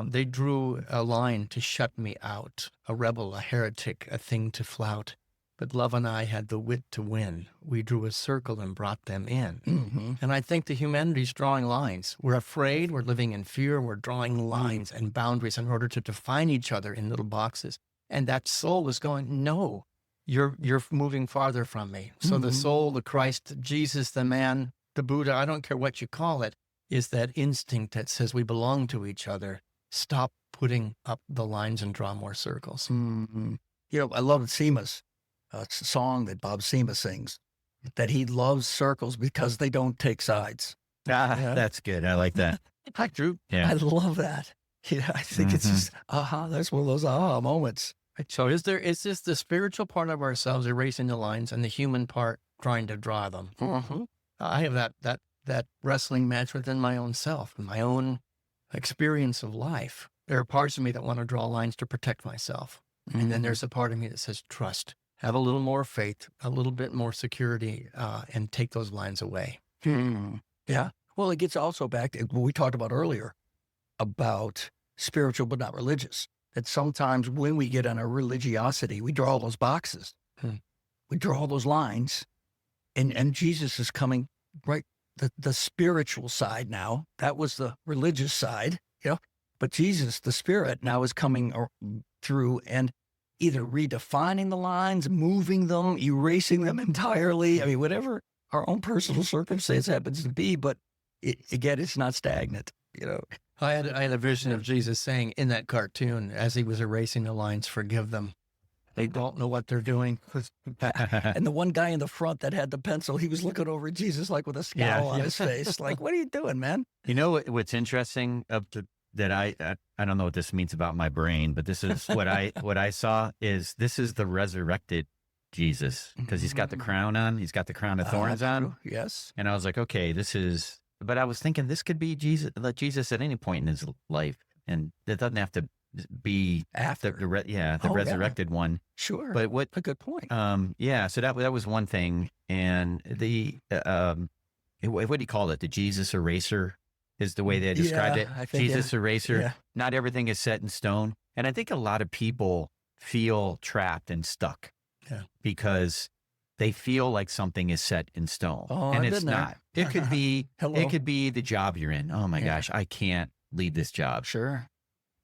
they drew a line to shut me out, a rebel, a heretic, a thing to flout. But love and I had the wit to win. We drew a circle and brought them in.
Mm-hmm.
And I think the humanity's drawing lines. We're afraid, we're living in fear, we're drawing lines and boundaries in order to define each other in little boxes. And that soul is going, no, you're moving farther from me. So the soul, the Christ, Jesus, the man, the Buddha, I don't care what you call it, is that instinct that says we belong to each other. Stop putting up the lines and draw more circles.
Mm-hmm. I love Seema's song that Bob Seema sings, that he loves circles because they don't take sides.
That's good. I like that.
Hi, Drew.
Yeah.
I love that. I think it's just, that's one of those aha moments.
So is this the spiritual part of ourselves erasing the lines and the human part trying to draw them?
Mm-hmm.
I have that wrestling match within my own self, my own experience of life. There are parts of me that want to draw lines to protect myself. And then there's a part of me that says, trust, have a little more faith, a little bit more security, and take those lines away.
Yeah. Well, it gets also back to what we talked about earlier about spiritual but not religious. That sometimes when we get on our religiosity, we draw those boxes. We draw those lines. And Jesus is coming, right? The spiritual side now. That was the religious side, But Jesus, the Spirit, now is coming through and either redefining the lines, moving them, erasing them entirely. I mean, whatever our own personal circumstance happens to be, but again, it's not stagnant,
I had a vision of Jesus saying in that cartoon, as he was erasing the lines, forgive them. They don't know what they're doing.
And the one guy in the front that had the pencil, he was looking over at Jesus like with a scowl on his face. Like, what are you doing, man?
You know what's interesting that I don't know what this means about my brain, but this is what I saw is this is the resurrected Jesus, because he's got the crown on. He's got the crown of thorns on.
True. Yes.
And I was like, okay, but I was thinking this could be Jesus at any point in his life. And it doesn't have to be
After.
the resurrected one.
Sure.
But what,
a good point.
so that was one thing. And what do you call it? The Jesus eraser is the way they described it.
I think,
Jesus eraser.
Yeah.
Not everything is set in stone. And I think a lot of people feel trapped and stuck because they feel like something is set in stone.
Oh,
and
I've
it's
been there.
not. It could be,
Hello.
it could be the job you're in. Oh my gosh, I can't leave this job.
Sure.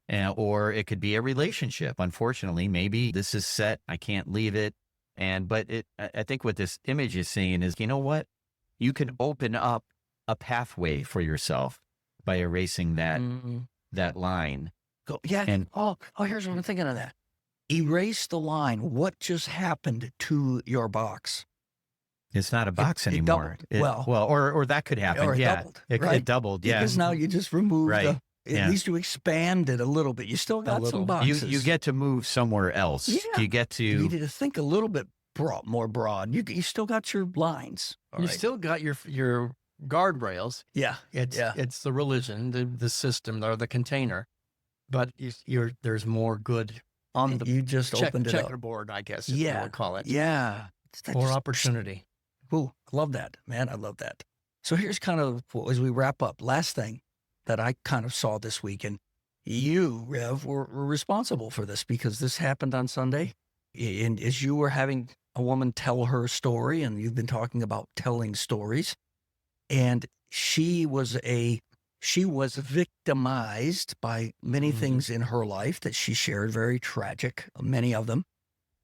Or it could be a relationship. Unfortunately, maybe this is set. I can't leave it. But I think what this image is saying is, you know what? You can open up a pathway for yourself by erasing that line.
Yeah.
And
Here's what I'm thinking of that. Erase the line. What just happened to your box?
it's not a box
it
anymore.
doubled.
Or that could happen.
Or it
Yeah.
doubled,
It
right?
doubled. Yeah.
Because now you just removed
Right.
at least you expanded a little bit. You still got some boxes.
You get to move somewhere else.
Yeah.
You get
You
to,
needed to think a little bit more broad. You still got your lines. All
You
right.
still got your guardrails.
Yeah.
It's the religion, the system, or the container, but there's more good on the
You just opened it up.
checkerboard, I guess is what I would call it.
Yeah.
More opportunity.
Ooh, love that, man. I love that. So here's kind of, as we wrap up, last thing that I kind of saw this week, and you, Rev, were responsible for this because this happened on Sunday. And as you were having a woman tell her story, and you've been talking about telling stories, and she was victimized by many things in her life that she shared, very tragic, many of them.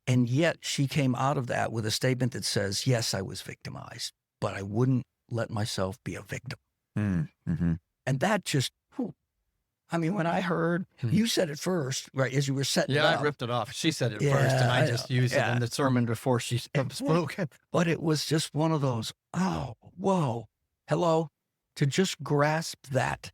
And yet she came out of that with a statement that says, yes, I was victimized, but I wouldn't let myself be a victim.
mm-hmm.
And that just, I mean, when I heard, you said it first, right, as you were setting it
Yeah,
up.
I ripped it off. She said it
Yeah,
first, and I
I
just
know.
used
Yeah.
it in the sermon before she spoke.
But it was just one of those, oh, whoa, hello, to just grasp that.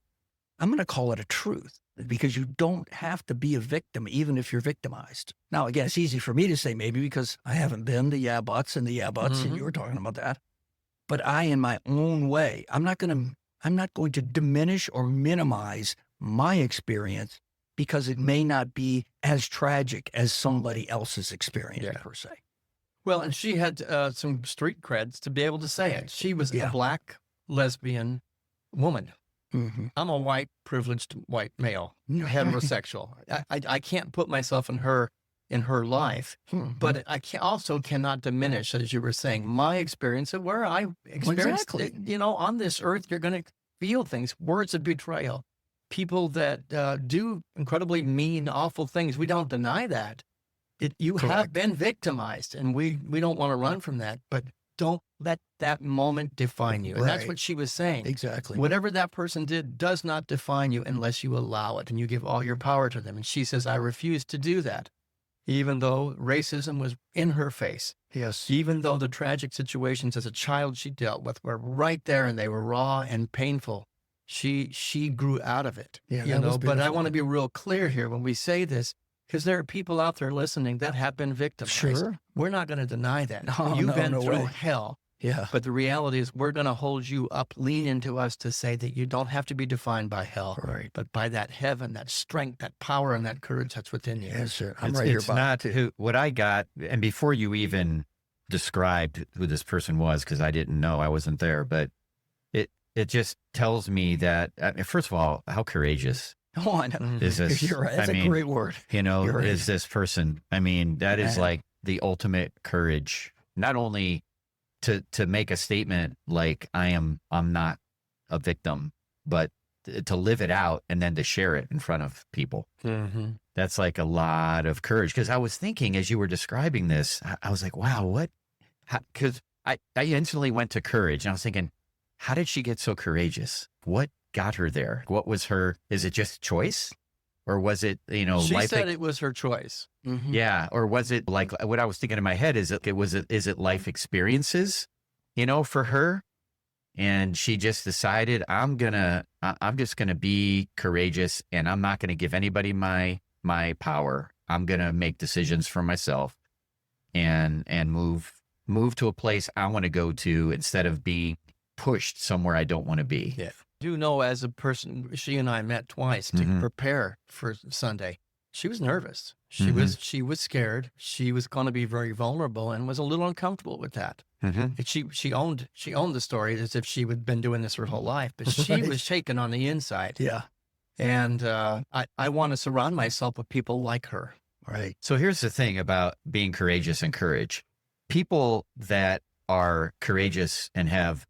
I'm going to call it a truth because you don't have to be a victim, even if you're victimized. Now, again, it's easy for me to say maybe because I haven't been the yeah buts and you were talking about that. But I, in my own way, I'm not going to diminish or minimize my experience because it may not be as tragic as somebody else's experience per se.
Well, and she had some street creds to be able to say it. She was a black lesbian woman.
Mm-hmm.
I'm a white, privileged white male, heterosexual. I can't put myself in her life, but I cannot diminish, as you were saying, my experience of where I experienced it. You know, on this earth, you're going to feel things, words of betrayal, people that do incredibly mean, awful things. We don't deny that. You have been victimized, and we don't want to run from that, but don't let that moment define you. And that's what she was saying.
Exactly.
Whatever that person did does not define you unless you allow it and you give all your power to them. And she says, I refuse to do that. Even though racism was in her face.
Yes.
Even though the tragic situations as a child she dealt with were right there and they were raw and painful. She grew out of it.
Yeah,
you know, but I want to be real clear here when we say this. Because there are people out there listening that have been victimized.
Sure.
We're not going to deny that.
No,
You've
no,
been
no
through
way.
hell.
Yeah.
But the reality is we're going to hold you up, lean into us to say that you don't have to be defined by hell,
Right.
but by that heaven, that strength, that power, and that courage that's within you.
Yes, sir. I'm
It's-
right here,
it's
Bob.
not what I got. And before you even described who this person was, because I didn't know, I wasn't there, but it just tells me that, first of all, how courageous
Oh, I know.
is this?
You're right. That's
I
a
mean,
great word.
You know,
You're right.
is this person? I mean, that is
Man.
like the ultimate courage, not only to make a statement like I'm not a victim, but to live it out and then to share it in front of people.
Mm-hmm.
That's like a lot of courage. Because I was thinking as you were describing this, I was like, wow, what? Because I instantly went to courage, and I was thinking, how did she get so courageous? What got her there? What was her? Is it just choice, or was it
She
life?
said it was her choice.
Mhm.
Yeah, or was it like what I was thinking in my head? Is it life experiences, for her, and she just decided I'm just gonna be courageous, and I'm not gonna give anybody my power. I'm gonna make decisions for myself, and move to a place I want to go to instead of being pushed somewhere I don't want to be.
Yeah. Do know as a person, she and I met twice to
Mhm.
prepare for Sunday. She was nervous. She
Mhm.
was scared. She was going to be very vulnerable and was a little uncomfortable with that.
Mm-hmm.
And she owned the story as if she had been doing this her whole life, but she
Right.
was shaken on the inside.
Yeah.
And I want to surround myself with people like her.
Right.
So here's the thing about being courageous and courage. People that are courageous and have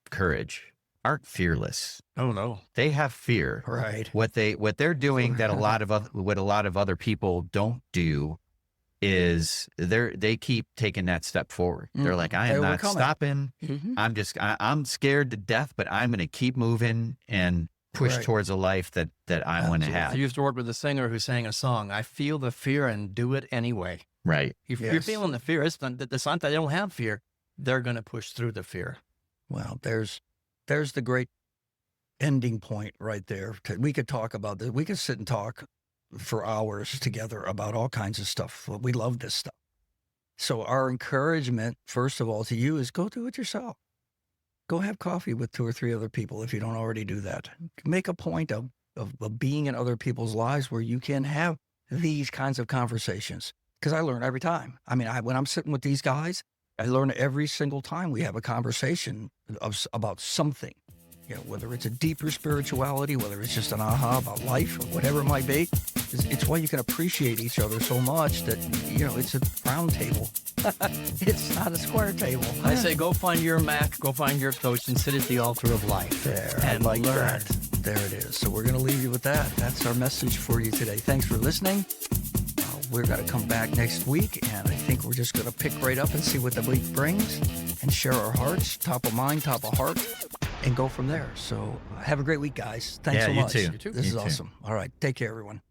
courage aren't fearless.
Oh no.
They have fear.
Right.
What they're doing that a lot of other people don't do is they keep taking that step forward. They're like, I
They
am not
overcome it.
stopping.
Mhm.
I'm scared to death, but I'm going to keep moving and push
Right.
towards a life that I want to
Absolutely.
I
have.
used a word with a singer who sang a song. I feel the fear and do it anyway.
Right.
If you're
Yes.
feeling the fear, it's not that they don't have fear. They're going to push through the fear.
Well, there's the great ending point right there. We could talk about this. We could sit and talk for hours together about all kinds of stuff. We love this stuff. So our encouragement, first of all, to you is go do it yourself. Go have coffee with 2 or 3 other people if you don't already do that. Make a point of being in other people's lives where you can have these kinds of conversations. Because I learn every time. I mean, when I'm sitting with these guys, I learn every single time we have a conversation about something. Whether it's a deeper spirituality, whether it's just an aha about life or whatever it might be. It's why you can appreciate each other so much that, it's a round table. It's not a square table.
I say go find your Mac, go find your coach, and sit at the altar of life.
There,
and
I like
learn.
that. There it is. So we're going to leave you with that. That's our message for you today. Thanks for listening. We're going to come back next week, and I think we're just going to pick right up and see what the week brings and share our hearts, top of mind, top of heart, and go from there. So have a great week, guys. Thanks
Yeah,
so
you
much.
too.
You too.
This
You
is
too.
awesome. All right. Take care, everyone.